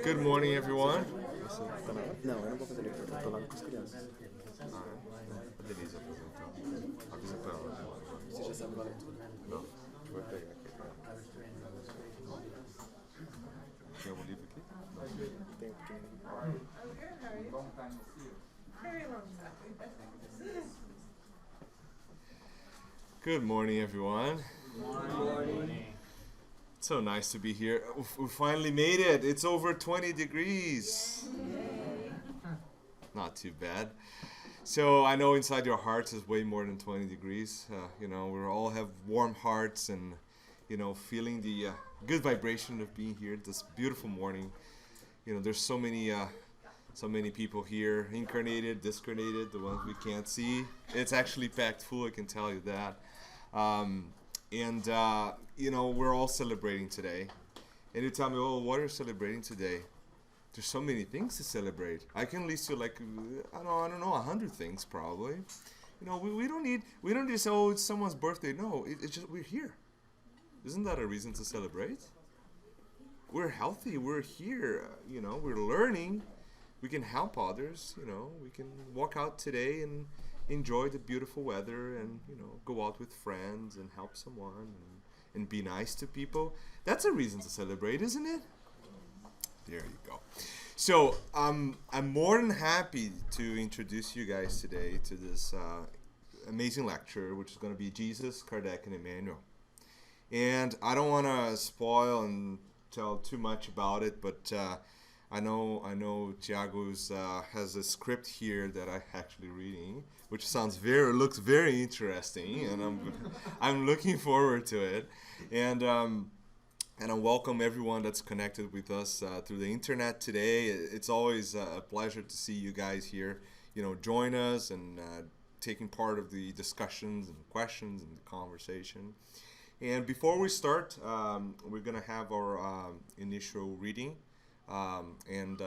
Good morning, everyone. Não, eu não vou fazer leitura, eu tô lá com as crianças. A Denise apresentou. Avisa pra ela. Você já sabe a leitura? Não, deixa eu pegar aqui. Tem algum livro aqui? Tem um pequenininho. Good morning, everyone. Good morning. It's so nice to be here. We finally made it. It's over 20 degrees. Not too bad. So I know inside your hearts is way more than 20 degrees. We all have warm hearts and, feeling the good vibration of being here this beautiful morning. There's so many people here, incarnated, discarnated, the ones we can't see. It's actually packed full, I can tell you that. We're all celebrating today. And you tell me, oh, what are you celebrating today? There's so many things to celebrate. I can list you like, I don't know, 100 things probably. We don't need to say, oh, it's someone's birthday. No, it's just we're here. Isn't that a reason to celebrate? We're healthy, we're here, we're learning. We can help others, we can walk out today and enjoy the beautiful weather and, go out with friends and help someone and be nice to people. That's a reason to celebrate, isn't it? There you go. So I'm more than happy to introduce you guys today to this amazing lecture, which is going to be Jesus, Kardec, and Emmanuel. And I don't want to spoil and tell too much about it, but I know Tiago's has a script here that I'm actually reading, which looks very interesting, and I'm looking forward to it. And I welcome everyone that's connected with us through the internet today. It's always a pleasure to see you guys here, join us and taking part of the discussions and questions and the conversation. And before we start, we're going to have our initial reading. And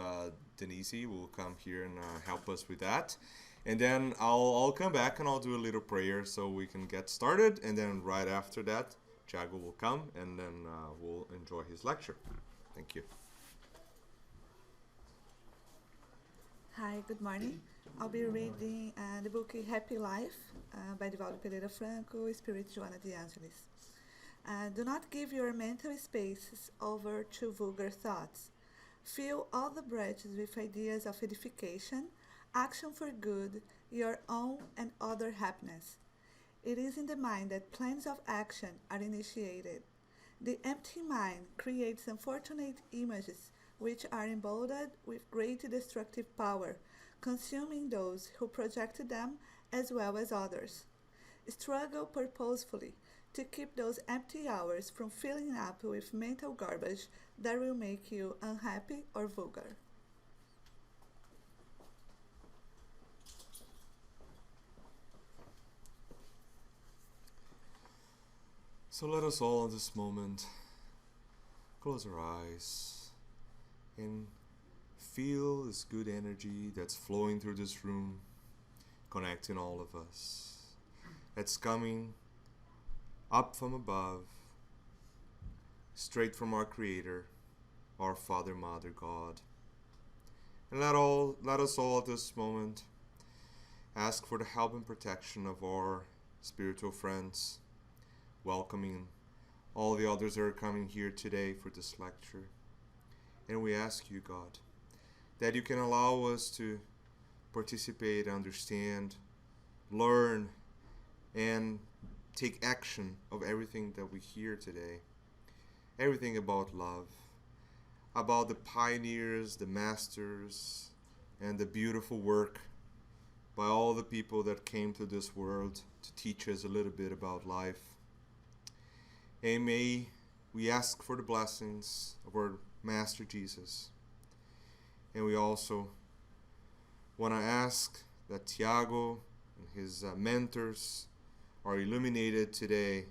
Denise will come here and help us with that. And then I'll come back and I'll do a little prayer so we can get started. And then right after that, Tiago will come and then we'll enjoy his lecture. Thank you. Hi, good morning. I'll be reading the book Happy Life by Divaldo Pereira Franco, Spirit Joana de Angelis. Do not give your mental spaces over to vulgar thoughts. Fill all the branches with ideas of edification, action for good, your own and other happiness. It is in the mind that plans of action are initiated. The empty mind creates unfortunate images which are emboldened with great destructive power, consuming those who projected them as well as others. Struggle purposefully to keep those empty hours from filling up with mental garbage that will make you unhappy or vulgar. So let us all in this moment close our eyes and feel this good energy that's flowing through this room, connecting all of us. That's coming up from above, straight from our Creator, our Father, Mother, God. And let us all at this moment ask for the help and protection of our spiritual friends, welcoming all the others that are coming here today for this lecture. And we ask you, God, that you can allow us to participate, understand, learn, and take action of everything that we hear today. Everything about love, about the pioneers, the masters, and the beautiful work by all the people that came to this world to teach us a little bit about life. And may we ask for the blessings of our Master Jesus. And we also want to ask that Tiago and his mentors are illuminated today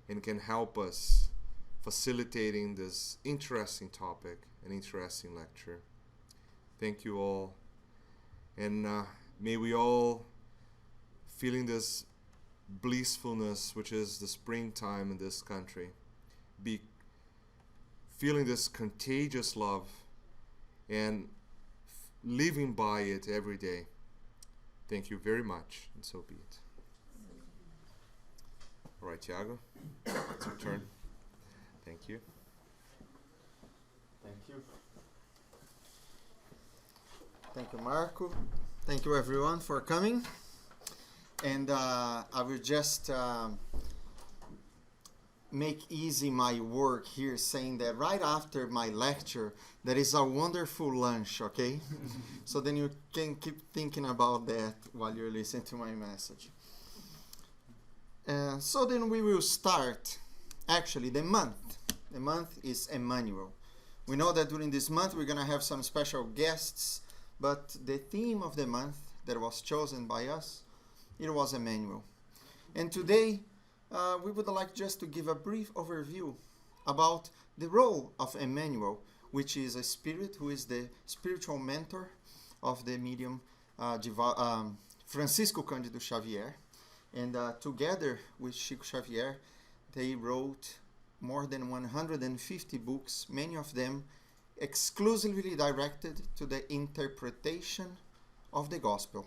and can help us facilitating this interesting topic, an interesting lecture. Thank you all. And may we all, feeling this blissfulness, which is the springtime in this country, be feeling this contagious love and living by it every day. Thank you very much, and so be it. All right, Tiago, it's your turn. Thank you. Thank you. Thank you, Marco. Thank you, everyone, for coming. And I will just make easy my work here, saying that right after my lecture, there is a wonderful lunch, okay? So then you can keep thinking about that while you're listening to my message. So then we will start, actually, the month. The month is Emmanuel. We know that during this month we're going to have some special guests, but the theme of the month that was chosen by us, it was Emmanuel. And today we would like just to give a brief overview about the role of Emmanuel, which is a spirit who is the spiritual mentor of the medium Francisco Cândido Xavier. And together with Chico Xavier, they wrote more than 150 books, many of them exclusively directed to the interpretation of the gospel.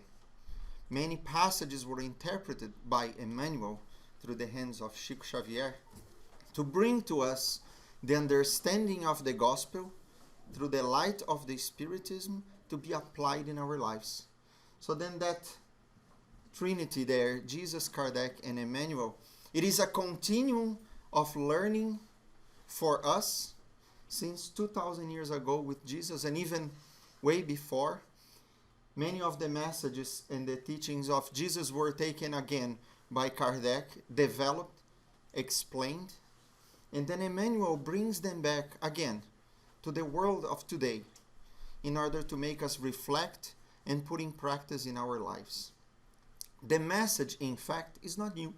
Many passages were interpreted by Emmanuel through the hands of Chico Xavier to bring to us the understanding of the gospel through the light of the Spiritism to be applied in our lives. So then that Trinity there, Jesus, Kardec, and Emmanuel, it is a continuum of learning for us since 2,000 years ago with Jesus, and even way before. Many of the messages and the teachings of Jesus were taken again by Kardec, developed, explained, and then Emmanuel brings them back again to the world of today in order to make us reflect and put in practice in our lives. The message, in fact, is not new.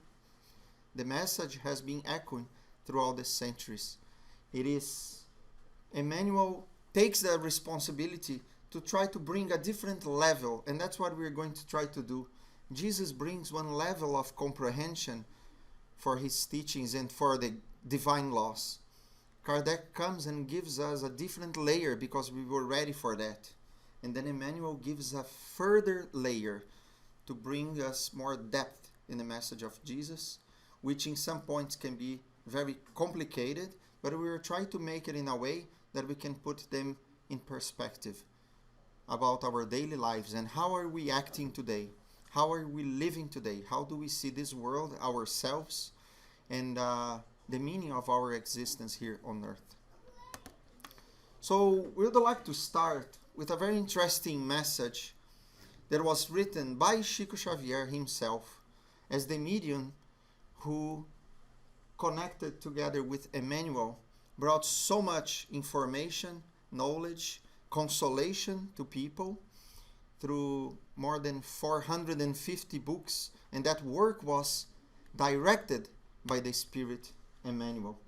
The message has been echoing throughout the centuries. It is Emmanuel takes the responsibility to try to bring a different level, and that's what we're going to try to do. Jesus brings one level of comprehension for his teachings and for the divine laws. Kardec comes and gives us a different layer because we were ready for that. And then Emmanuel gives a further layer to bring us more depth in the message of Jesus, which in some points can be very complicated, but we will try to make it in a way that we can put them in perspective about our daily lives and how are we acting today, how are we living today, how do we see this world, ourselves, and the meaning of our existence here on earth. So we would like to start with a very interesting message that was written by Chico Xavier himself as the medium who connected together with Emmanuel, brought so much information, knowledge, consolation to people through more than 450 books, and that work was directed by the Spirit Emmanuel.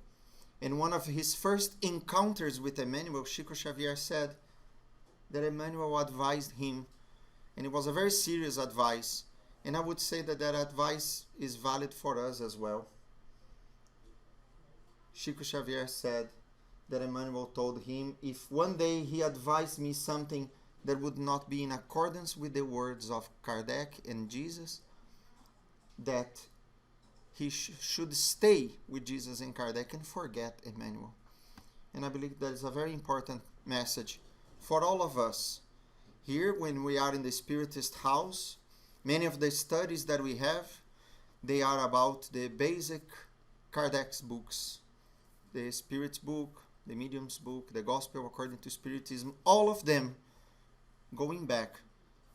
And one of his first encounters with Emmanuel, Chico Xavier said that Emmanuel advised him, and it was a very serious advice, and I would say that that advice is valid for us as well. Chico Xavier said that Emmanuel told him, if one day he advised me something that would not be in accordance with the words of Kardec and Jesus, that he should stay with Jesus and Kardec and forget Emmanuel. And I believe that is a very important message for all of us. Here, when we are in the Spiritist house, many of the studies that we have, they are about the basic Kardec's books. The Spirit's book, the Medium's book, the Gospel according to Spiritism, all of them going back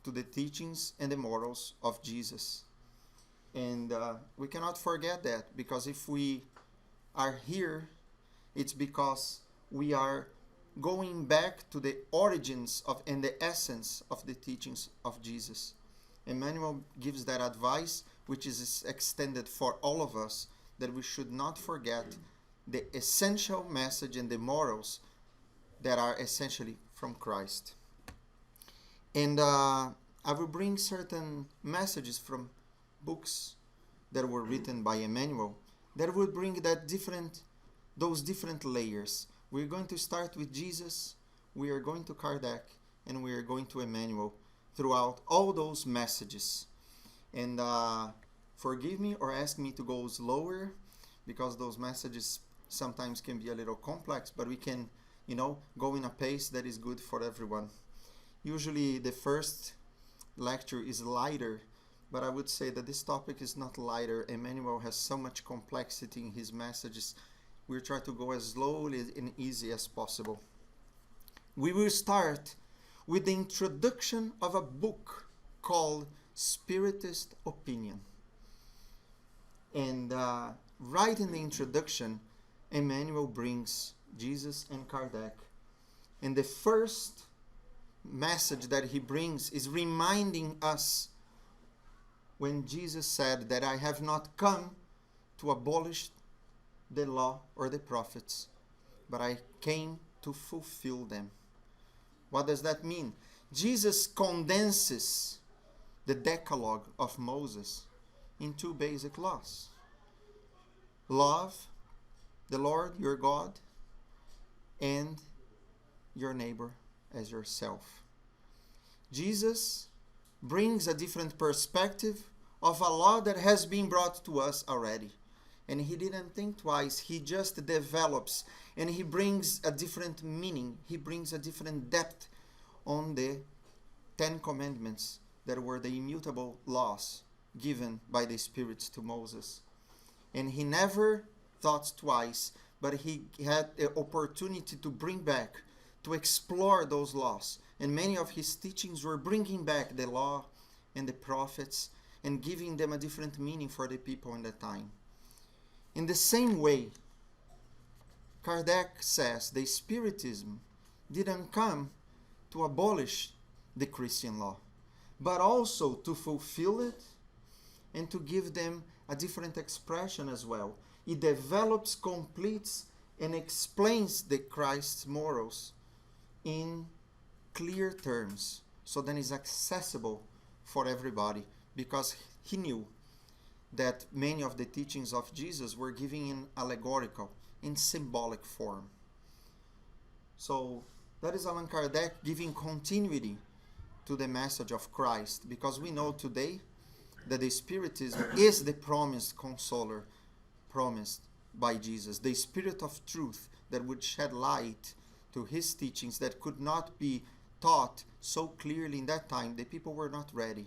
to the teachings and the morals of Jesus. And we cannot forget that, because if we are here, it's because we are going back to the origins of and the essence of the teachings of Jesus. Emmanuel gives that advice, which is extended for all of us, that we should not forget the essential message and the morals that are essentially from Christ. And I will bring certain messages from books that were written by Emmanuel that would bring those different layers. We're going to start with Jesus, we are going to Kardec, and we are going to Emmanuel throughout all those messages. And forgive me or ask me to go slower, because those messages sometimes can be a little complex, but we can, go in a pace that is good for everyone. Usually the first lecture is lighter, but I would say that this topic is not lighter. Emmanuel has so much complexity in his messages. We'll try to go as slowly and easy as possible. We will start with the introduction of a book called Spiritist Opinion. And right in the introduction, Emmanuel brings Jesus and Kardec. And the first message that he brings is reminding us when Jesus said that I have not come to abolish the law or the prophets, but I came to fulfill them. What does that mean? Jesus condenses the Decalogue of Moses in 2 basic laws. Love the Lord your God and your neighbor as yourself. Jesus brings a different perspective of a law that has been brought to us already. And he didn't think twice, he just develops, and he brings a different meaning, he brings a different depth on the 10 commandments that were the immutable laws given by the Spirit to Moses. And he never thought twice, but he had the opportunity to bring back, to explore those laws. And many of his teachings were bringing back the law and the prophets and giving them a different meaning for the people in that time. In the same way, Kardec says the Spiritism didn't come to abolish the Christian law, but also to fulfill it and to give them a different expression as well. It develops, completes, and explains the Christ's morals in clear terms, so then it's accessible for everybody, because he knew that many of the teachings of Jesus were given in allegorical, in symbolic form. So that is Allan Kardec giving continuity to the message of Christ, because we know today that the Spiritism is the promised consoler promised by Jesus, the Spirit of truth that would shed light to his teachings that could not be taught so clearly in that time. The people were not ready.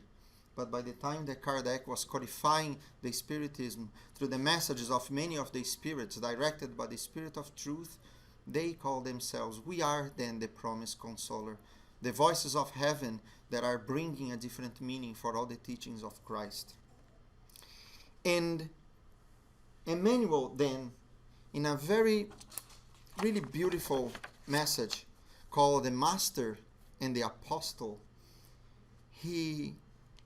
But by the time that Kardec was codifying the Spiritism through the messages of many of the spirits directed by the Spirit of truth, they call themselves, we are then the promised consoler, the voices of heaven that are bringing a different meaning for all the teachings of Christ. And Emmanuel then, in a very, really beautiful message called The Master and the Apostle, he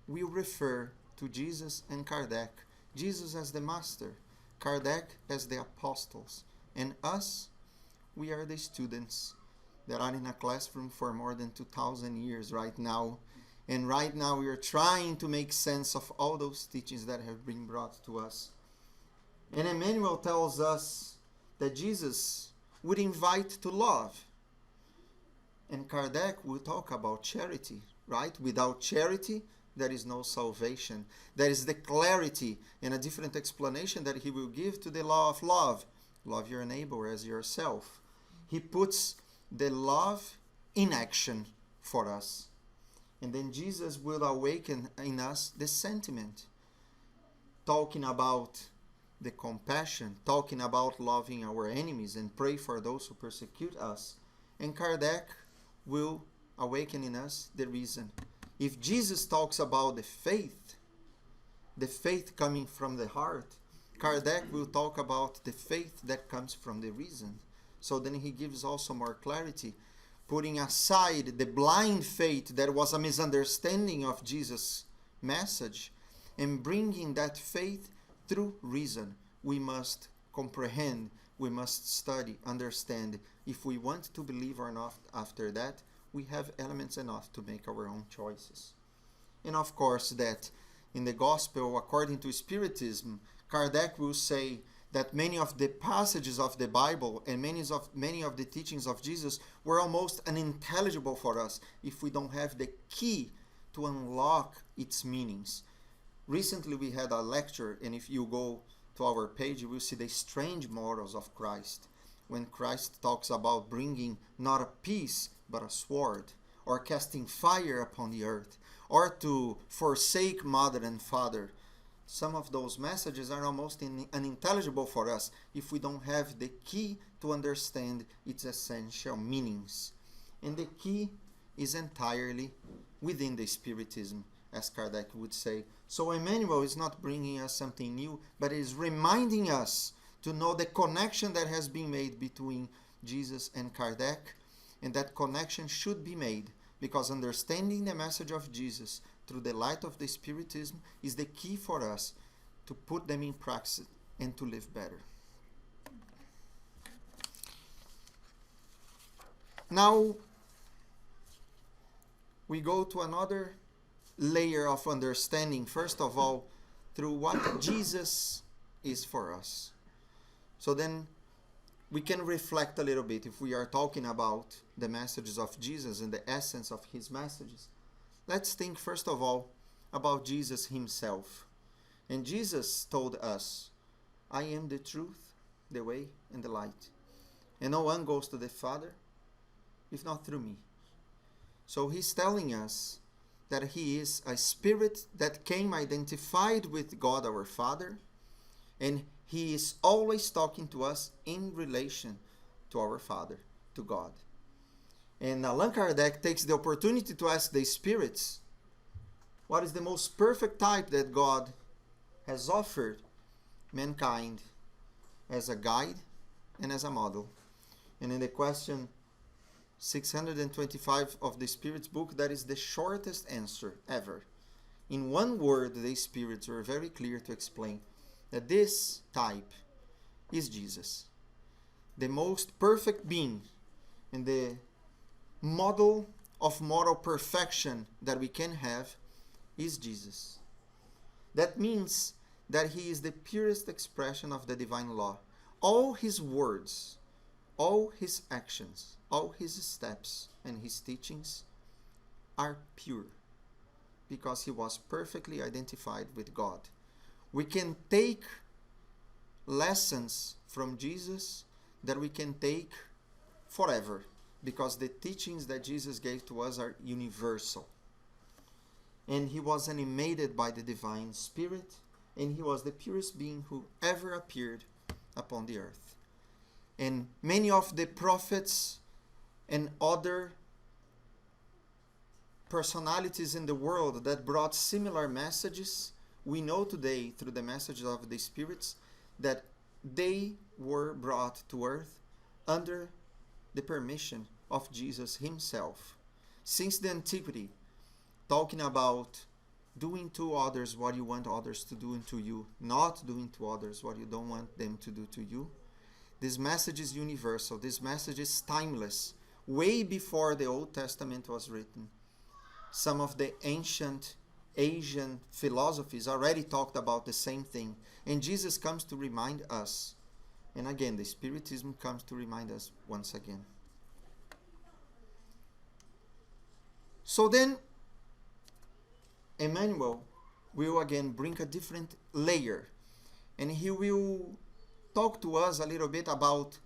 will refer to Jesus and Kardec. Jesus as the Master, Kardec as the Apostles, and us, we are the students that are in a classroom for more than 2,000 years right now. And right now we are trying to make sense of all those teachings that have been brought to us. And Emmanuel tells us that Jesus would invite to love. And Kardec will talk about charity, right? Without charity, there is no salvation. There is the clarity and a different explanation that he will give to the law of love. Love your neighbor as yourself. He puts the love in action for us. And then Jesus will awaken in us the sentiment, talking about the compassion, talking about loving our enemies and pray for those who persecute us. And Kardec will awaken in us the reason. If Jesus talks about the faith coming from the heart, Kardec will talk about the faith that comes from the reason. So then he gives also more clarity, putting aside the blind faith that was a misunderstanding of Jesus' message, and bringing that faith through reason. We must comprehend, we must study, understand. If we want to believe or not after that, we have elements enough to make our own choices. And of course that in the Gospel, according to Spiritism, Kardec will say that many of the passages of the Bible and many of the teachings of Jesus were almost unintelligible for us if we don't have the key to unlock its meanings. Recently we had a lecture, and if you go to our page, you will see the strange morals of Christ, when Christ talks about bringing not a peace but a sword, or casting fire upon the earth, or to forsake mother and father. Some of those messages are almost unintelligible for us if we don't have the key to understand its essential meanings. And the key is entirely within the Spiritism, as Kardec would say. So Emmanuel is not bringing us something new, but is reminding us to know the connection that has been made between Jesus and Kardec, and that connection should be made because understanding the message of Jesus through the light of the Spiritism is the key for us to put them in practice and to live better. Now, we go to another layer of understanding, first of all, through what Jesus is for us. So then we can reflect a little bit if we are talking about the messages of Jesus and the essence of his messages. Let's think first of all about Jesus himself. And Jesus told us, I am the truth, the way, and the light. And no one goes to the Father if not through me. So he's telling us that he is a spirit that came identified with God our Father, and he is always talking to us in relation to our Father, to God. And Allan Kardec takes the opportunity to ask the spirits, what is the most perfect type that God has offered mankind as a guide and as a model? And in the question 625 of the Spirit's book, that is the shortest answer ever. In one word, the spirits were very clear to explain that this type is Jesus. The most perfect being and the model of moral perfection that we can have is Jesus. That means that he is the purest expression of the divine law. All his words, all his actions, all his steps and his teachings are pure because he was perfectly identified with God. We can take lessons from Jesus that we can take forever because the teachings that Jesus gave to us are universal. And he was animated by the divine spirit, and he was the purest being who ever appeared upon the earth. And many of the prophets and other personalities in the world that brought similar messages, we know today through the messages of the spirits that they were brought to earth under the permission of Jesus himself. Since the antiquity, talking about doing to others what you want others to do unto you, not doing to others what you don't want them to do to you. This message is universal. This message is timeless. Way before the Old Testament was written, some of the ancient Asian philosophies already talked about the same thing. And Jesus comes to remind us. And again, the Spiritism comes to remind us once again. So then, Emmanuel will again bring a different layer. And he will talk to us a little bit about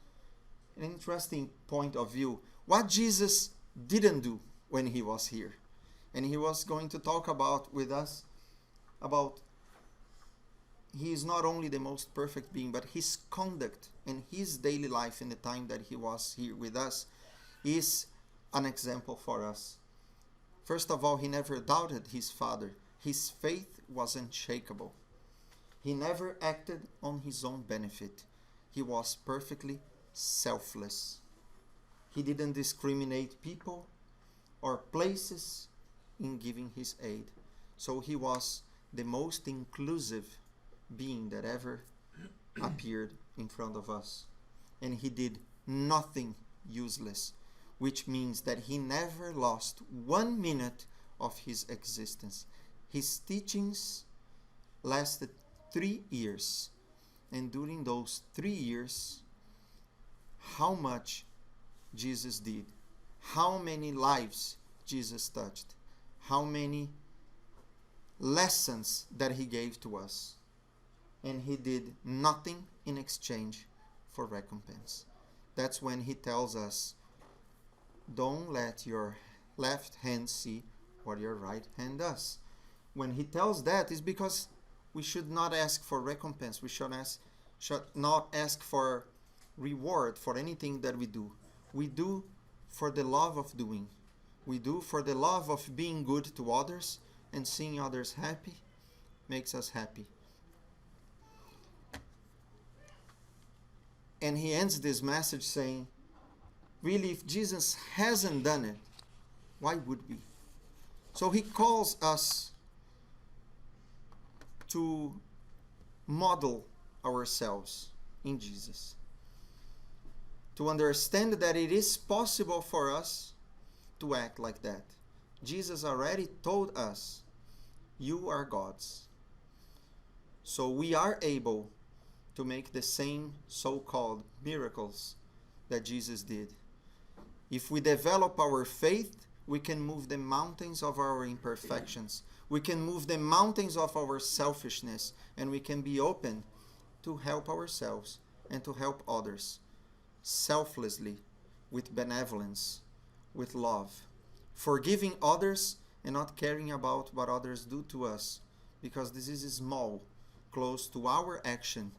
an interesting point of view. What Jesus didn't do when he was here. And he was going to talk about with us about he is not only the most perfect being, but his conduct and his daily life in the time that he was here with us is an example for us. First of all, he never doubted his Father. His faith was unshakable. He never acted on his own benefit. He was perfectly selfless. He didn't discriminate people or places in giving his aid. So he was the most inclusive being that ever appeared in front of us. And he did nothing useless, which means that he never lost 1 minute of his existence. His teachings lasted 3 years. And during those 3 years, how much Jesus did, how many lives Jesus touched, how many lessons that he gave to us. And he did nothing in exchange for recompense. That's when he tells us, don't let your left hand see what your right hand does. When he tells that, is because we should not ask for recompense. We should not ask for reward for anything that we do. We do for the love of doing. We do for the love of being good to others, and seeing others happy makes us happy. And he ends this message saying, really, if Jesus hasn't done it, why would we? So he calls us to model ourselves in Jesus, to understand that it is possible for us to act like that. Jesus already told us, you are gods. So we are able to make the same so-called miracles that Jesus did. If we develop our faith, we can move the mountains of our imperfections. We can move the mountains of our selfishness, and we can be open to help ourselves and to help others selflessly, with benevolence, with love, forgiving others and not caring about what others do to us, because this is small, close to our action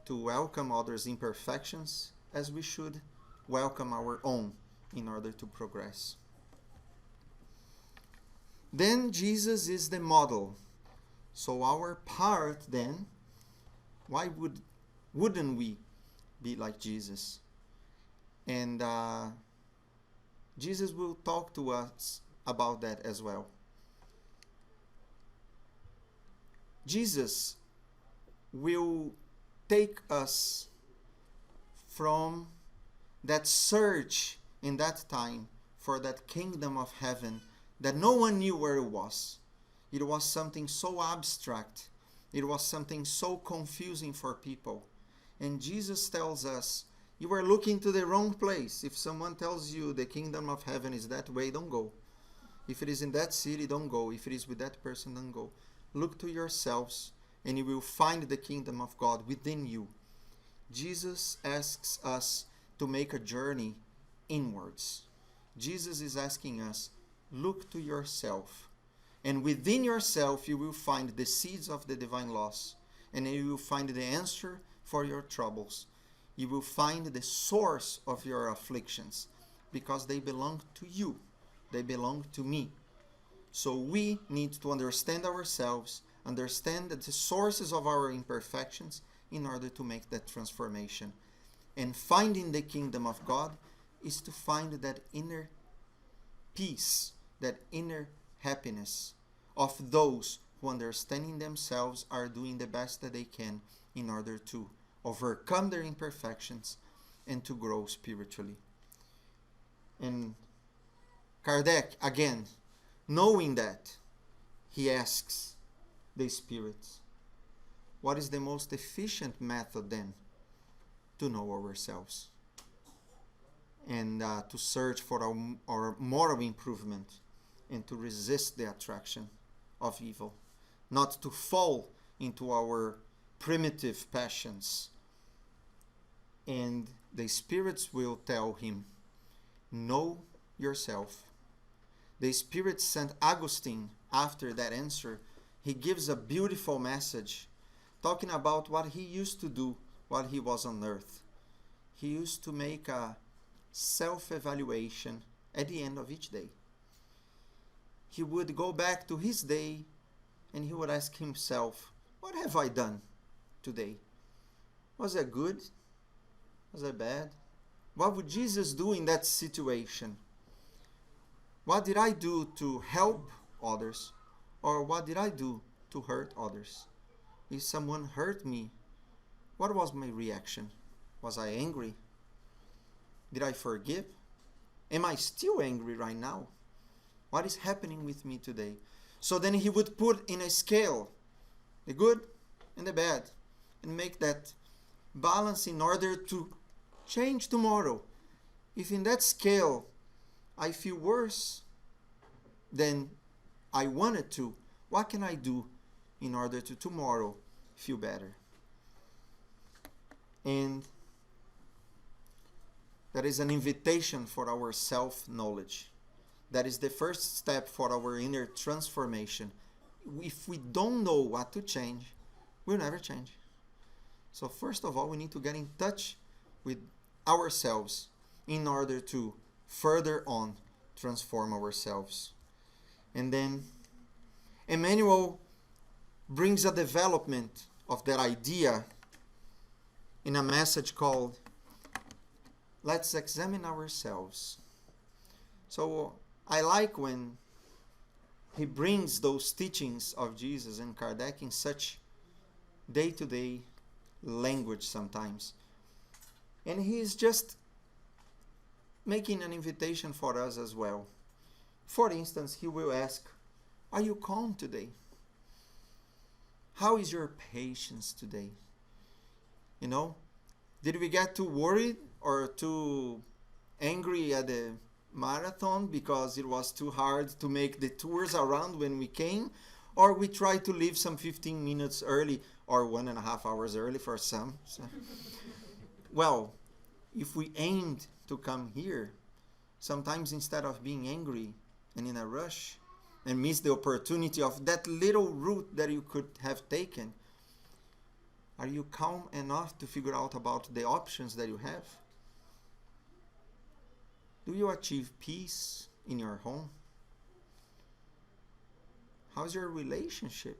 to welcome others' imperfections as we should welcome our own in order to progress. Then Jesus is the model. So our part then, why wouldn't we be like Jesus? And Jesus will talk to us about that as well. Jesus will take us from that search in that time for that kingdom of heaven that no one knew where it was. It was something so abstract. It was something so confusing for people. And Jesus tells us, you are looking to the wrong place. If someone tells you the kingdom of heaven is that way, don't go. If it is in that city, don't go. If it is with that person, don't go. Look to yourselves, and you will find the kingdom of God within you. Jesus asks us to make a journey inwards. Jesus is asking us, look to yourself. And within yourself, you will find the seeds of the divine laws. And you will find the answer for your troubles. You will find the source of your afflictions, because they belong to you. They belong to me. So we need to understand ourselves, understand the sources of our imperfections in order to make that transformation. And finding the kingdom of God is to find that inner peace, that inner happiness of those who, understanding themselves, are doing the best that they can in order to overcome their imperfections and to grow spiritually. And Kardec, again, knowing that, he asks the spirits, what is the most efficient method then to know ourselves and to search for our moral improvement and to resist the attraction of evil, not to fall into our primitive passions? And the spirits will tell him, know yourself. The Spirit St. Augustine, after that answer, he gives a beautiful message talking about what he used to do while he was on earth. He used to make a self-evaluation at the end of each day. He would go back to his day and he would ask himself, what have I done today? Was I good? Was I bad? What would Jesus do in that situation? What did I do to help others? Or what did I do to hurt others? If someone hurt me, what was my reaction? Was I angry? Did I forgive? Am I still angry right now? What is happening with me today? So then he would put in a scale the good and the bad and make that balance in order to change tomorrow. If in that scale I feel worse than I wanted to, what can I do in order to tomorrow feel better? And that is an invitation for our self-knowledge. That is the first step for our inner transformation. If we don't know what to change, we'll never change. So first of all, we need to get in touch with ourselves in order to further on transform ourselves. And then Emmanuel brings a development of that idea in a message called Let's Examine Ourselves. So I like when he brings those teachings of Jesus and Kardec in such day-to-day language sometimes. And he is just making an invitation for us as well. For instance, he will ask, are you calm today? How is your patience today? You know, did we get too worried or too angry at the marathon because it was too hard to make the tours around when we came? Or we tried to leave some 15 minutes early or 1.5 hours early for some. So, well, if we aimed to come here, sometimes instead of being angry and in a rush and miss the opportunity of that little route that you could have taken, are you calm enough to figure out about the options that you have? Do you achieve peace in your home? How's your relationship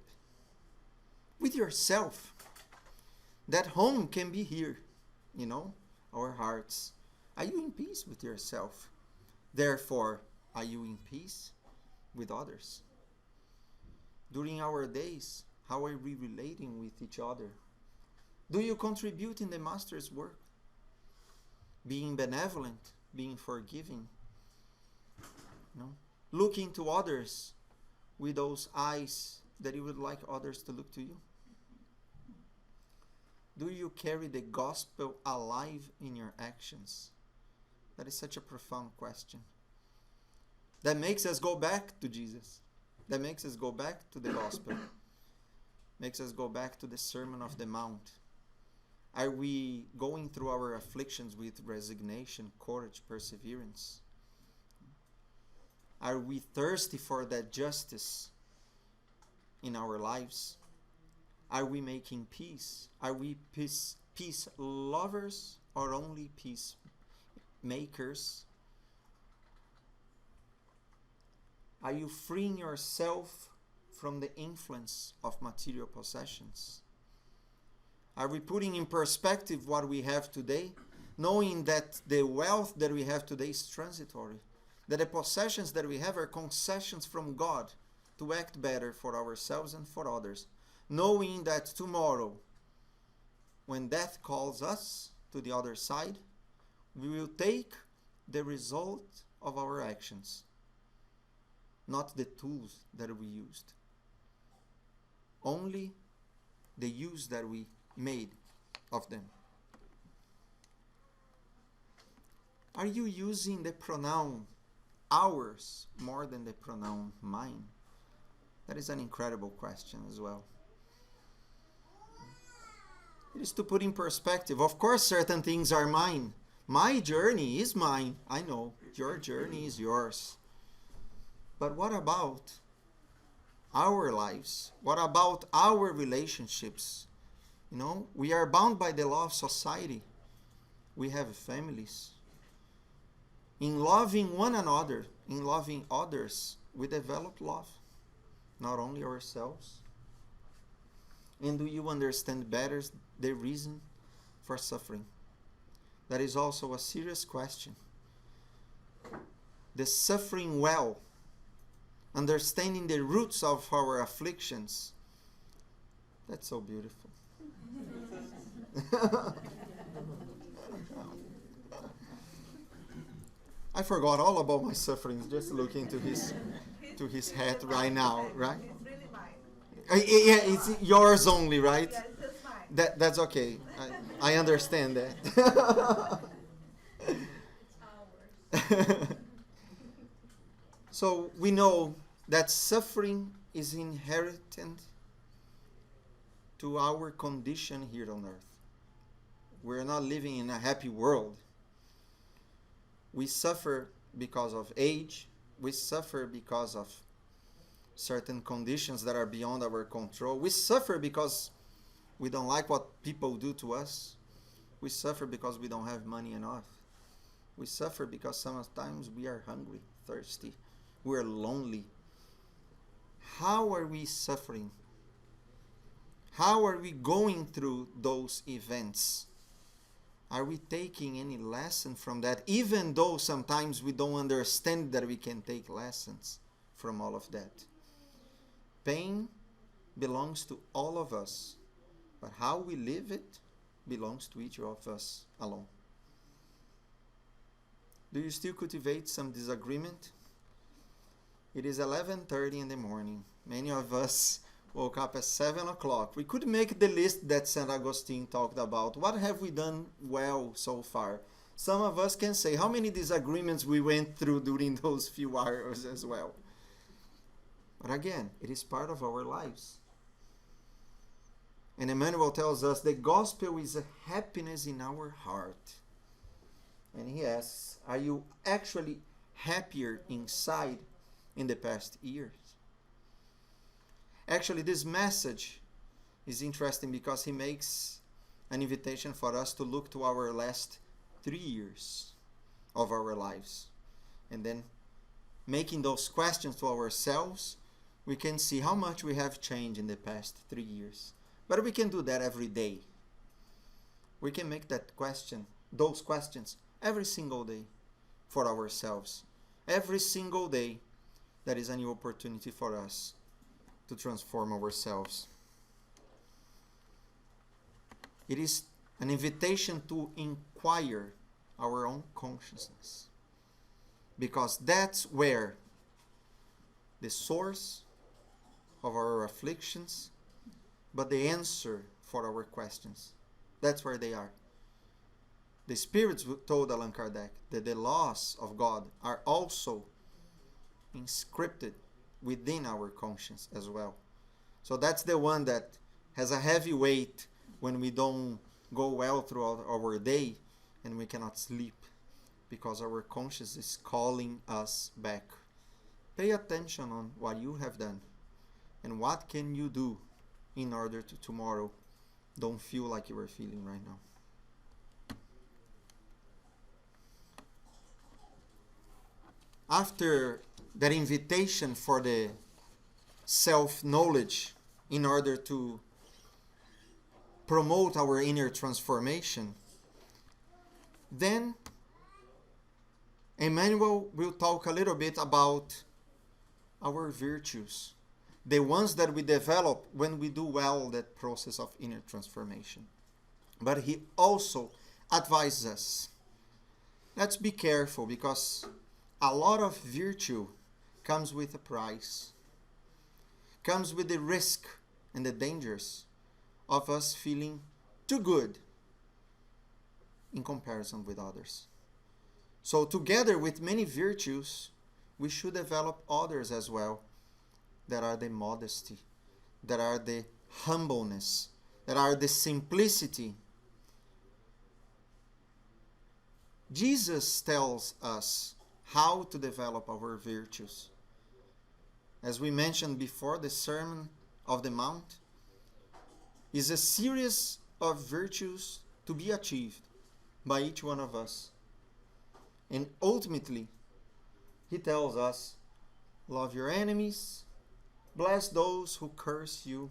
with yourself? That home can be here, you know, our hearts. Are you in peace with yourself? Therefore, are you in peace with others? During our days, how are we relating with each other? Do you contribute in the Master's work? Being benevolent, being forgiving, you know, looking to others with those eyes that you would like others to look to you? Do you carry the gospel alive in your actions? That is such a profound question. That makes us go back to Jesus. That makes us go back to the gospel. Makes us go back to the Sermon of the Mount. Are we going through our afflictions with resignation, courage, perseverance? Are we thirsty for that justice in our lives? Are we making peace? Are we peace lovers or only peace makers? Are you freeing yourself from the influence of material possessions? Are we putting in perspective what we have today, knowing that the wealth that we have today is transitory? That the possessions that we have are concessions from God to act better for ourselves and for others. Knowing that tomorrow, when death calls us to the other side, we will take the result of our actions, not the tools that we used. Only the use that we made of them. Are you using the pronoun ours more than the pronoun mine? That is an incredible question as well. It is to put in perspective. Of course, certain things are mine. My journey is mine. I know. Your journey is yours. But what about our lives? What about our relationships? You know, we are bound by the law of society. We have families. In loving one another, in loving others, we develop love, not only ourselves. And do you understand better the reason for suffering? That is also a serious question. The suffering well, understanding the roots of our afflictions, that's so beautiful. I forgot all about my sufferings just looking to his head right now, right? It's really mine. Yeah, it's yours only, right? Yeah, it's just mine. That's okay. I understand that. So we know that suffering is inherent to our condition here on earth. We're not living in a happy world. We suffer because of age. We suffer because of certain conditions that are beyond our control. We suffer because we don't like what people do to us. We suffer because we don't have money enough. We suffer because sometimes we are hungry, thirsty, we're lonely. How are we suffering? How are we going through those events? Are we taking any lesson from that? Even though sometimes we don't understand that we can take lessons from all of that. Pain belongs to all of us, but how we live it belongs to each of us alone. Do you still cultivate some disagreement? It is 11:30 in the morning. Many of us woke up at 7 o'clock. We could make the list that St. Augustine talked about. What have we done well so far? Some of us can say how many disagreements we went through during those few hours as well. But again, it is part of our lives. And Emmanuel tells us the gospel is a happiness in our heart. And he asks, are you actually happier inside in the past years? Actually, this message is interesting because he makes an invitation for us to look to our last 3 years of our lives. And then making those questions to ourselves, we can see how much we have changed in the past 3 years. But we can do that every day. We can make those questions every single day for ourselves. Every single day, that is a new opportunity for us to transform ourselves. It is an invitation to inquire our own consciousness, because that's where the source of our afflictions, but the answer for our questions, that's where they are. The spirits told Allan Kardec that the laws of God are also inscripted within our conscience as well. So that's the one that has a heavy weight when we don't go well throughout our day and we cannot sleep, because our conscience is calling us back. Pay attention on what you have done and what can you do in order to tomorrow don't feel like you are feeling right now. After that invitation for the self-knowledge in order to promote our inner transformation, then Emmanuel will talk a little bit about our virtues, the ones that we develop when we do well that process of inner transformation. But he also advises us, let's be careful, because a lot of virtue comes with a price, comes with the risk and the dangers of us feeling too good in comparison with others. So together with many virtues, we should develop others as well, that are the modesty, that are the humbleness, that are the simplicity. Jesus tells us how to develop our virtues. As we mentioned before, the Sermon of the Mount is a series of virtues to be achieved by each one of us. And ultimately, he tells us, love your enemies, bless those who curse you,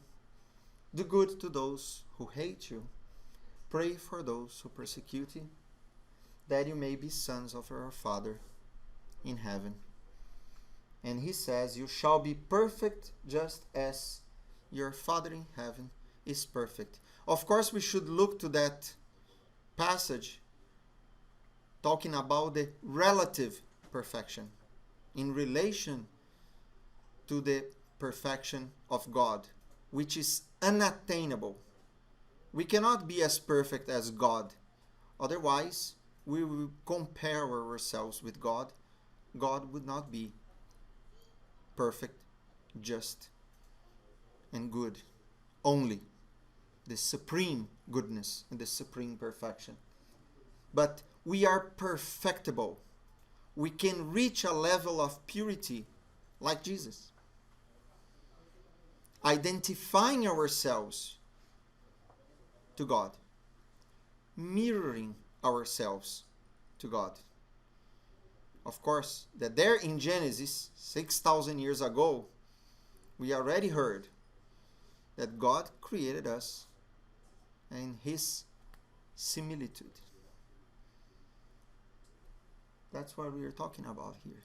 do good to those who hate you, pray for those who persecute you, that you may be sons of your Father in heaven. And he says, you shall be perfect just as your Father in heaven is perfect. Of course, we should look to that passage talking about the relative perfection in relation to the perfection of God, which is unattainable We cannot be as perfect as God. Otherwise, we will compare ourselves with God. God would not be perfect, just, and good. Only the supreme goodness and the supreme perfection. But we are perfectible. We can reach a level of purity like Jesus. Identifying ourselves to God. Mirroring ourselves to God. Of course, that there in Genesis, 6,000 years ago, we already heard that God created us in His similitude. That's what we are talking about here.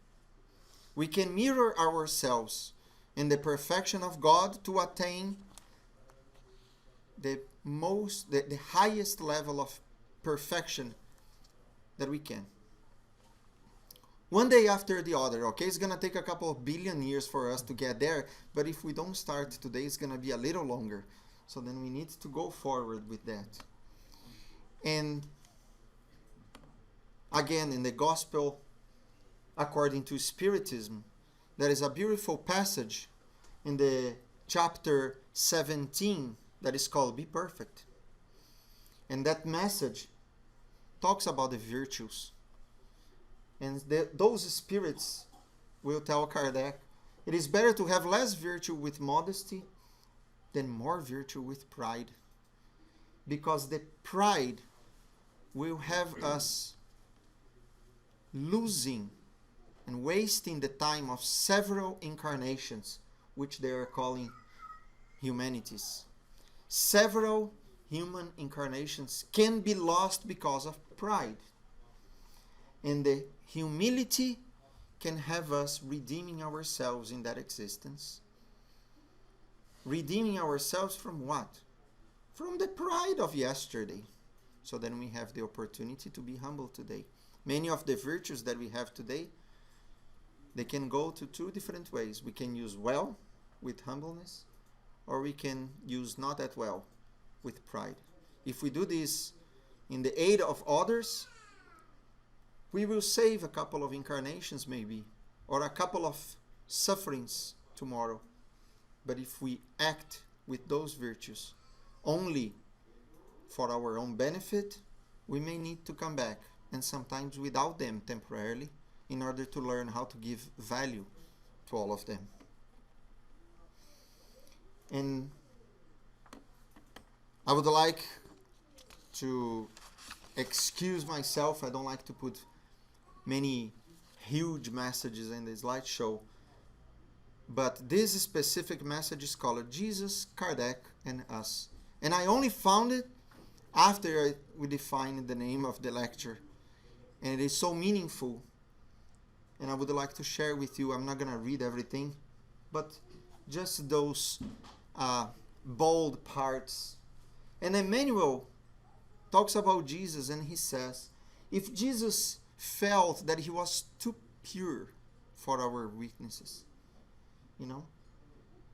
We can mirror ourselves in the perfection of God to attain the highest level of perfection that we can. One day after the other, okay? It's going to take a couple of billion years for us to get there, but if we don't start today, it's going to be a little longer. So then we need to go forward with that. And again, in the Gospel according to Spiritism, there is a beautiful passage in the chapter 17 that is called Be Perfect. And that message talks about the virtues. And those spirits will tell Kardec, it is better to have less virtue with modesty than more virtue with pride. Because the pride will have us losing and wasting the time of several incarnations, which they are calling humanities. Several human incarnations can be lost because of pride. And the humility can have us redeeming ourselves in that existence. Redeeming ourselves from what? From the pride of yesterday. So then we have the opportunity to be humble today. Many of the virtues that we have today, they can go to two different ways. We can use well with humbleness, or we can use not that well with pride. If we do this in the aid of others, we will save a couple of incarnations maybe, or a couple of sufferings tomorrow. But if we act with those virtues only for our own benefit, we may need to come back, and sometimes without them temporarily, in order to learn how to give value to all of them. And I would like to excuse myself. I don't like to put many huge messages in the slideshow, but this specific message is called Jesus, Kardec, and Us. And I only found it after we defined the name of the lecture. And it is so meaningful. And I would like to share with you. I'm not going to read everything, but just those bold parts. And Emmanuel talks about Jesus, and he says, if Jesus felt that he was too pure for our weaknesses,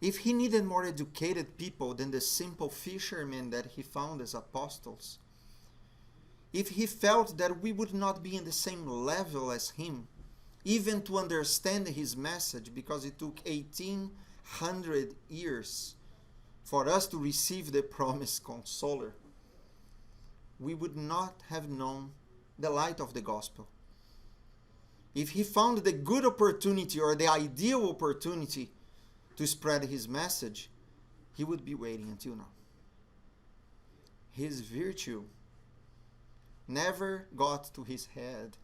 if he needed more educated people than the simple fishermen that he found as apostles, if he felt that we would not be in the same level as him, even to understand his message, because it took 1800 years for us to receive the promised consoler, we would not have known the light of the gospel. If he found the good opportunity or the ideal opportunity to spread his message, he would be waiting until now. His virtue never got to his head,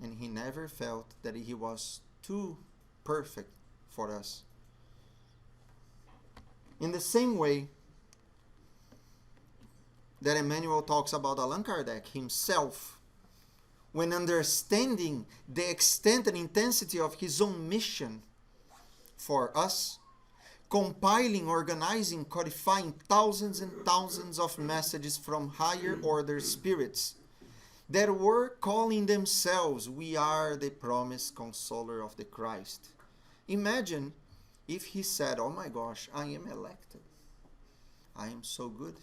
and he never felt that he was too perfect for us. In the same way that Emmanuel talks about Allan Kardec himself, when understanding the extent and intensity of his own mission for us, compiling, organizing, codifying thousands and thousands of messages from higher order spirits that were calling themselves, we are the promised consoler of the Christ. Imagine if he said, oh my gosh, I am elected. I am so good.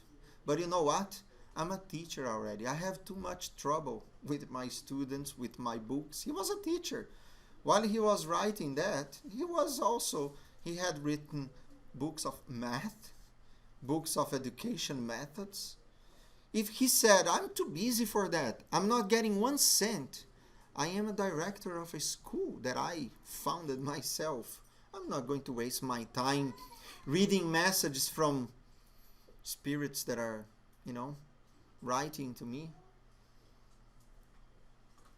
But you know what? I'm a teacher already. I have too much trouble with my students, with my books. He was a teacher. While he was writing that, he had written books of math, books of education methods. If he said, I'm too busy for that, I'm not getting 1 cent, I am a director of a school that I founded myself, I'm not going to waste my time reading messages from spirits that are, writing to me.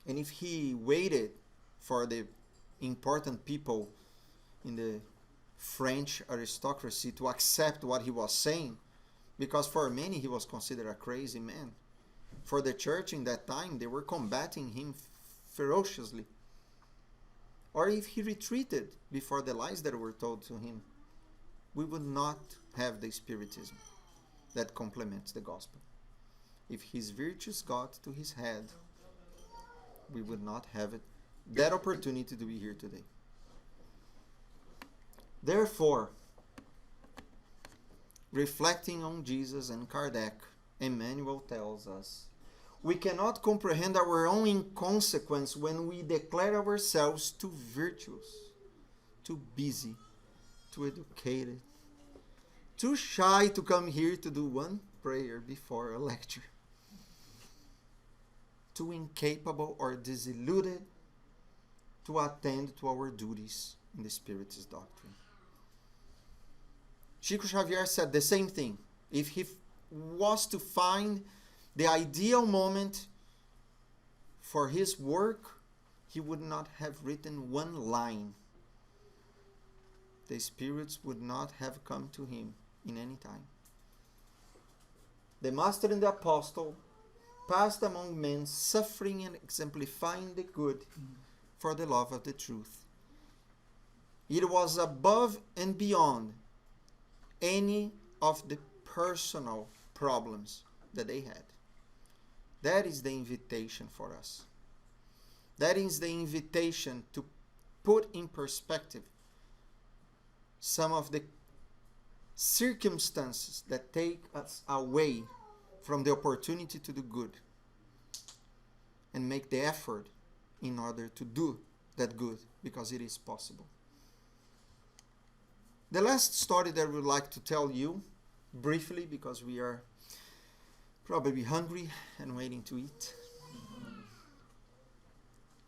And if he waited for the important people in the French aristocracy to accept what he was saying, because for many he was considered a crazy man. For the church in that time, they were combating him ferociously. Or if he retreated before the lies that were told to him, we would not have the Spiritism that complements the gospel. If his virtues got to his head, we would not have it, that opportunity to be here today. Therefore, reflecting on Jesus and Kardec, Emmanuel tells us, we cannot comprehend our own inconsequence when we declare ourselves too virtuous, too busy, too educated, too shy to come here to do one prayer before a lecture, too incapable or disillusioned to attend to our duties in the Spiritist doctrine. Chico Xavier said the same thing. If he was to find the ideal moment for his work, he would not have written 1 line. The spirits would not have come to him in any time. The Master and the Apostle passed among men, suffering and exemplifying the good for the love of the truth. It was above and beyond any of the personal problems that they had. That is the invitation for us. That is the invitation to put in perspective some of the circumstances that take us away from the opportunity to do good and make the effort in order to do that good, because it is possible. The last story that I would like to tell you briefly, because we are probably hungry and waiting to eat.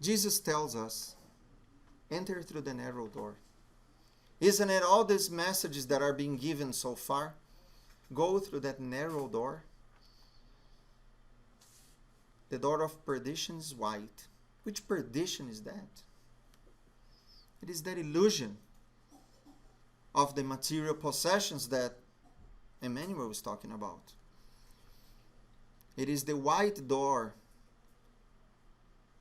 Jesus tells us, enter through the narrow door. Isn't it all these messages that are being given so far? Go through that narrow door. The door of perdition is wide. Which perdition is that? It is that illusion of the material possessions that Emmanuel was talking about. It is the wide door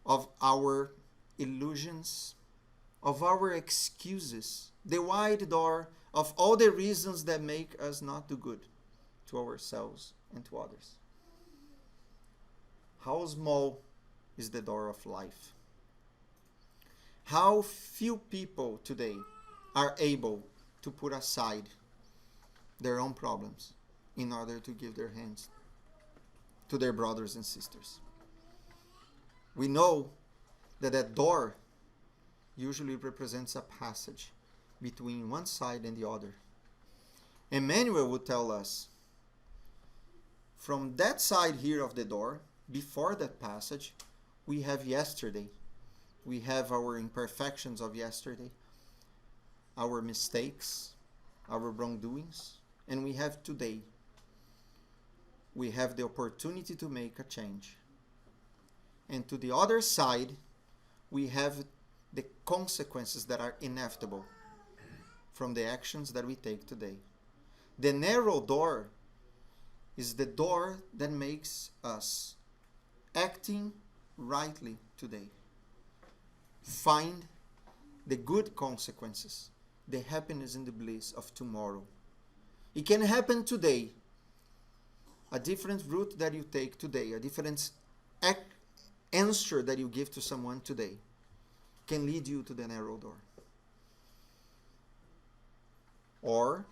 of our illusions, of our excuses, the wide door of all the reasons that make us not do good to ourselves and to others. How small is the door of life? How few people today are able to put aside their own problems in order to give their hands to their brothers and sisters. We know that that door usually represents a passage between one side and the other. Emmanuel would tell us, from that side here of the door, before that passage, we have yesterday. We have our imperfections of yesterday, our mistakes, our wrongdoings, and we have today. We have the opportunity to make a change. And to the other side, we have the consequences that are inevitable from the actions that we take today. The narrow door is the door that makes us acting rightly today. Find the good consequences, the happiness and the bliss of tomorrow. It can happen today. A different route that you take today, a different answer that you give to someone today can lead you to the narrow door. Or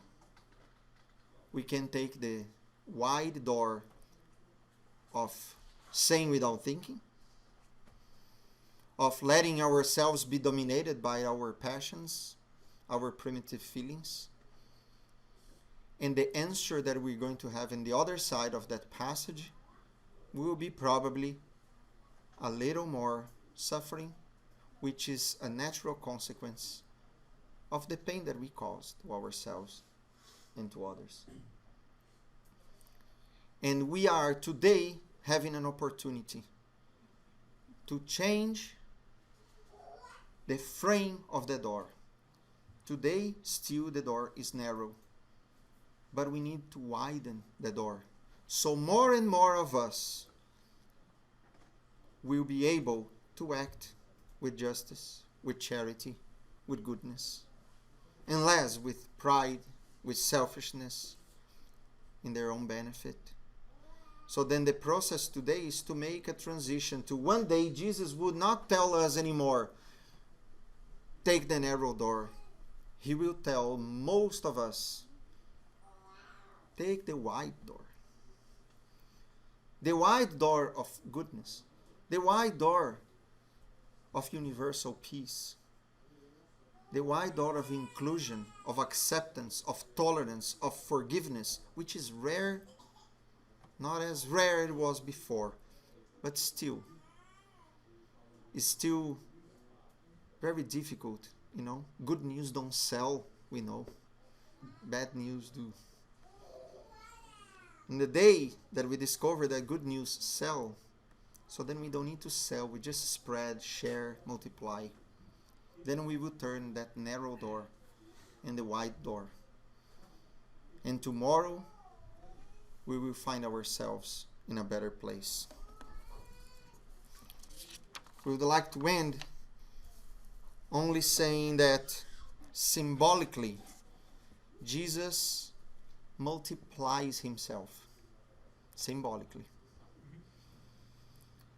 we can take the wide door of saying without thinking, of letting ourselves be dominated by our passions, our primitive feelings. And the answer that we're going to have in the other side of that passage will be probably a little more suffering, which is a natural consequence of the pain that we caused to ourselves and to others. And we are today having an opportunity to change the frame of the door. Today, still the door is narrow, but we need to widen the door. So more and more of us will be able to act with justice, with charity, with goodness, and less with pride, with selfishness, in their own benefit. So then the process today is to make a transition to one day Jesus would not tell us anymore, take the narrow door. He will tell most of us, take the wide door. The wide door of goodness. The wide door of universal peace. The wide door of inclusion, of acceptance, of tolerance, of forgiveness, which is rare, not as rare it was before, but still, it's still very difficult, you know. Good news don't sell, we know. Bad news do. In the day that we discover that good news sell, so then we don't need to sell, we just spread, share, multiply. Then we will turn that narrow door and the wide door. And tomorrow, we will find ourselves in a better place. We would like to end only saying that symbolically, Jesus multiplies himself. Symbolically.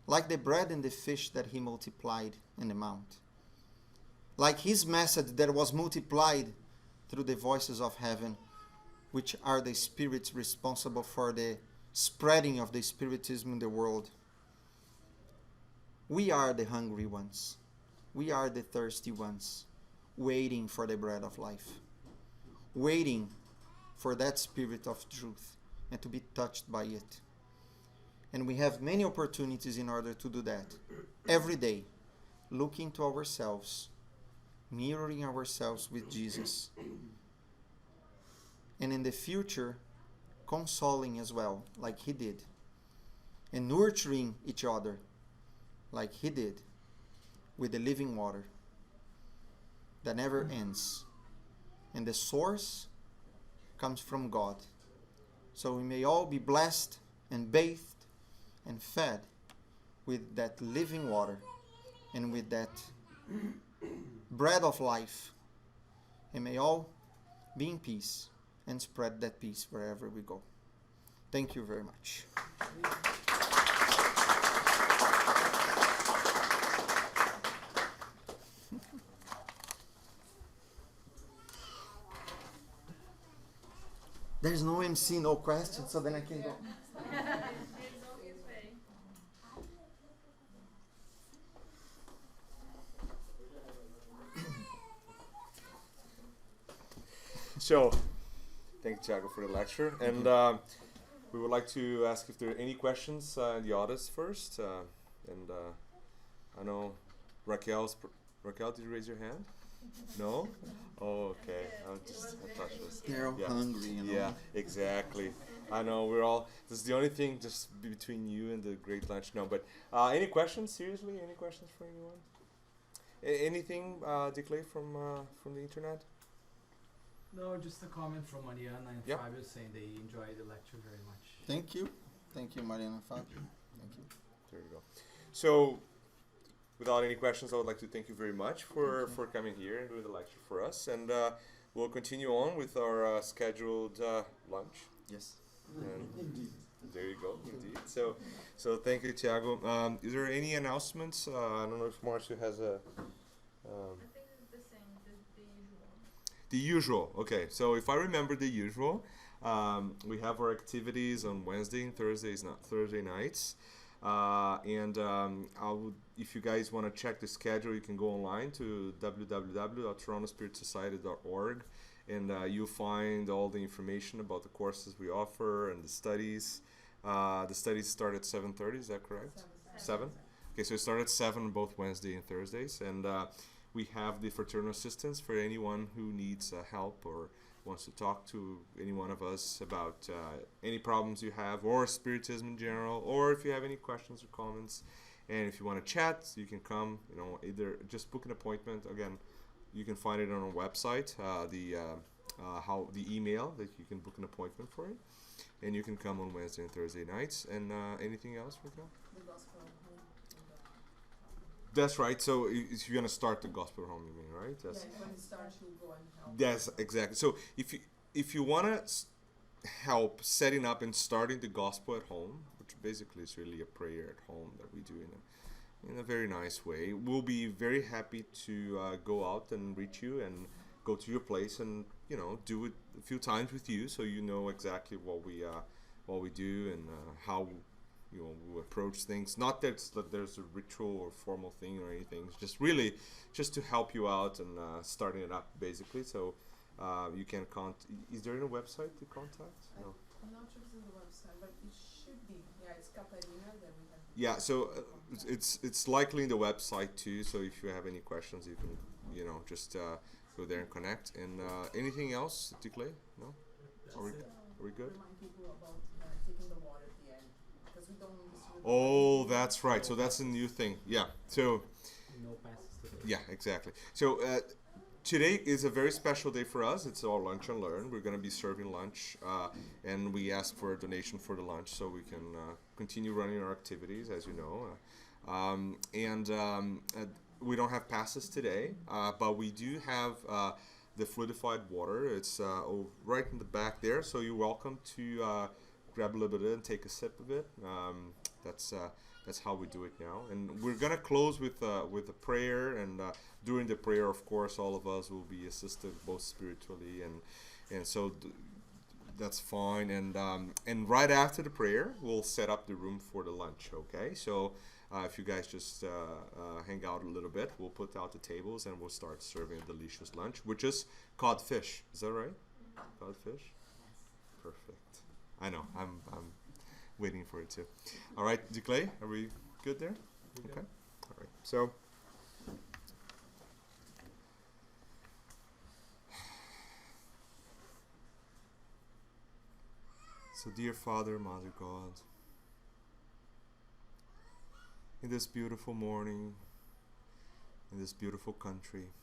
Like the bread and the fish that he multiplied in the mount. Like his message that was multiplied through the voices of heaven, which are the spirits responsible for the spreading of the Spiritism in the world. We are the hungry ones. We are the thirsty ones, waiting for the bread of life, waiting for that spirit of truth and to be touched by it. And we have many opportunities in order to do that. Every day, looking to ourselves, mirroring ourselves with Jesus. And in the future, consoling as well, like he did. And nurturing each other, like he did, with the living water that never ends. And the source comes from God. So we may all be blessed and bathed and fed with that living water and with that bread of life. And may all be in peace and spread that peace wherever we go. Thank you very much. There's no MC, no question, so then I can go. So, thank you, Tiago, for the lecture. And we would like to ask if there are any questions in the audience first. I know Raquel, did you raise your hand? No? Oh, okay. I thought she was. They're all hungry, you know. Yeah, exactly. I know, we're all, this is the only thing just between you and the great lunch. No, but any questions, seriously? Any questions for anyone? Anything, Declay, from the internet? No, just a comment from Mariana and Yep. Fabio saying they enjoyed the lecture very much. Thank you. Thank you, Mariana and Fabio. Thank you. There you go. So, without any questions, I would like to thank you very much for coming here and doing the lecture for us. And we'll continue on with our scheduled lunch. Yes. And there you go, indeed. So thank you, Tiago. Is there any announcements? I don't know if Marcia has a... I think it's the same, the usual. The usual. Okay, so if I remember the usual, We have our activities on Wednesday and Thursdays, not Thursday nights. If you guys want to check the schedule, you can go online to www.torontospiritsociety.org, and you'll find all the information about the courses we offer and the studies. The studies start at 7:30. Is that correct? 7. Okay, so it started at 7 both Wednesday and Thursdays, and we have the fraternal assistance for anyone who needs help or wants to talk to any one of us about any problems you have, or Spiritism in general, or if you have any questions or comments. And if you want to chat, you can come. Either just book an appointment. Again, you can find it on our website. The email that you can book an appointment for it, and you can come on Wednesday and Thursday nights. And anything else, Raquel? That's right. So if you're gonna start the gospel at home, you mean, right? That's, when it starts, you'll go and help. yes, exactly. So if you wanna help setting up and starting the gospel at home, which basically is really a prayer at home that we do in a very nice way, we'll be very happy to go out and reach you and go to your place and do it a few times with you, so you know exactly what we do and how we approach things. Not that there's a ritual or formal thing or anything. It's just really just to help you out and starting it up basically. So you can is there a website to contact? No. I'm not sure if it's the website, but it should be. Yeah, it's Catarina that we have. Yeah, so it's likely in the website too. So if you have any questions, you can just go there and connect. And anything else, Declay? No? Are we good? Remind people about taking the water at the end, because we don't distribute. Oh, that's right. So that's a new thing. Yeah. So No passes today. yeah, exactly. So today is a very special day for us. It's our lunch and learn. We're going to be serving lunch, and we ask for a donation for the lunch so we can continue running our activities, as you know. We don't have passes today, but we do have the fluidified water. It's right in the back there, so you're welcome to grab a little bit of it and take a sip of it. That's how we do it now, and we're gonna close with a prayer. And during the prayer, of course, all of us will be assisted both spiritually and so that's fine. And right after the prayer, we'll set up the room for the lunch. Okay, so. If you guys just hang out a little bit, we'll put out the tables and we'll start serving a delicious lunch, which is codfish. Is that right? Codfish? Perfect. I know. I'm waiting for it too. All right, Declay, are we good there? Okay. All right. So. So, dear Father, Mother God, in this beautiful morning, in this beautiful country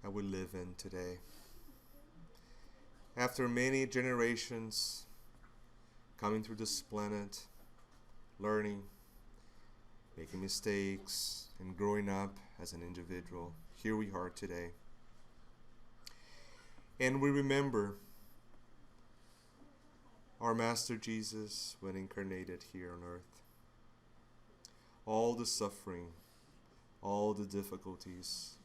that we live in today, after many generations coming through this planet, learning, making mistakes, and growing up as an individual, here we are today. And we remember our Master Jesus when incarnated here on earth. All the suffering, all the difficulties,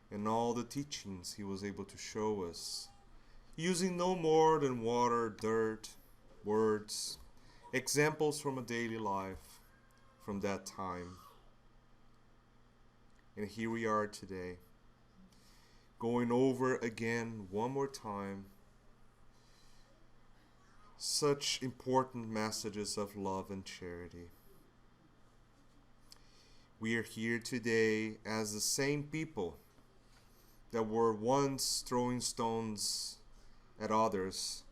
and all the teachings he was able to show us, using no more than water, dirt, words, examples from a daily life from that time. And here we are today, going over again one more time such important messages of love and charity. We are here today as the same people that were once throwing stones at others,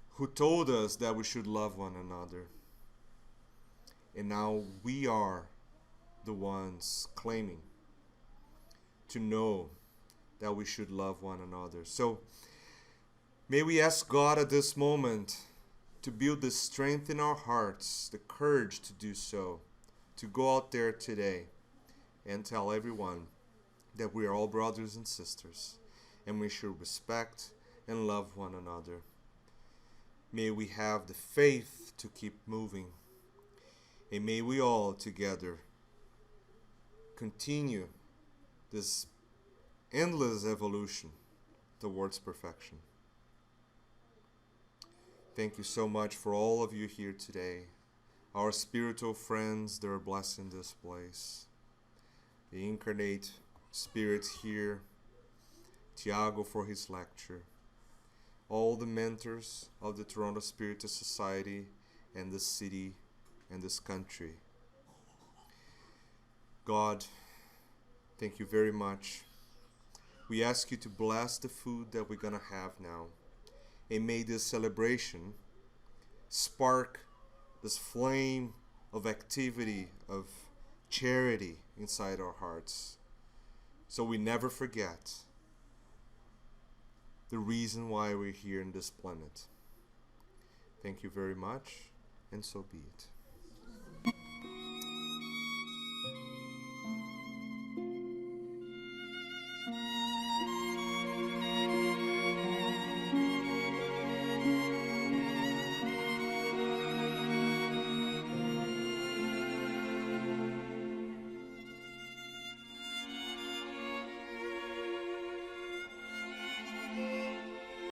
who told us that we should love one another. And now we are the ones claiming to know that we should love one another. So may we ask God at this moment to build the strength in our hearts, the courage to do so, to go out there today and tell everyone that we are all brothers and sisters and we should respect and love one another. May we have the faith to keep moving, and may we all together continue this endless evolution towards perfection. Thank you so much for all of you here today, our spiritual friends that are blessing this place, the incarnate spirits here, Tiago for his lecture, all the mentors of the Toronto Spiritist Society and this city and this country. God, thank you very much. We ask you to bless the food that we're going to have now. And may this celebration spark this flame of activity, of charity inside our hearts. So we never forget the reason why we're here in this planet. Thank you very much, and so be it.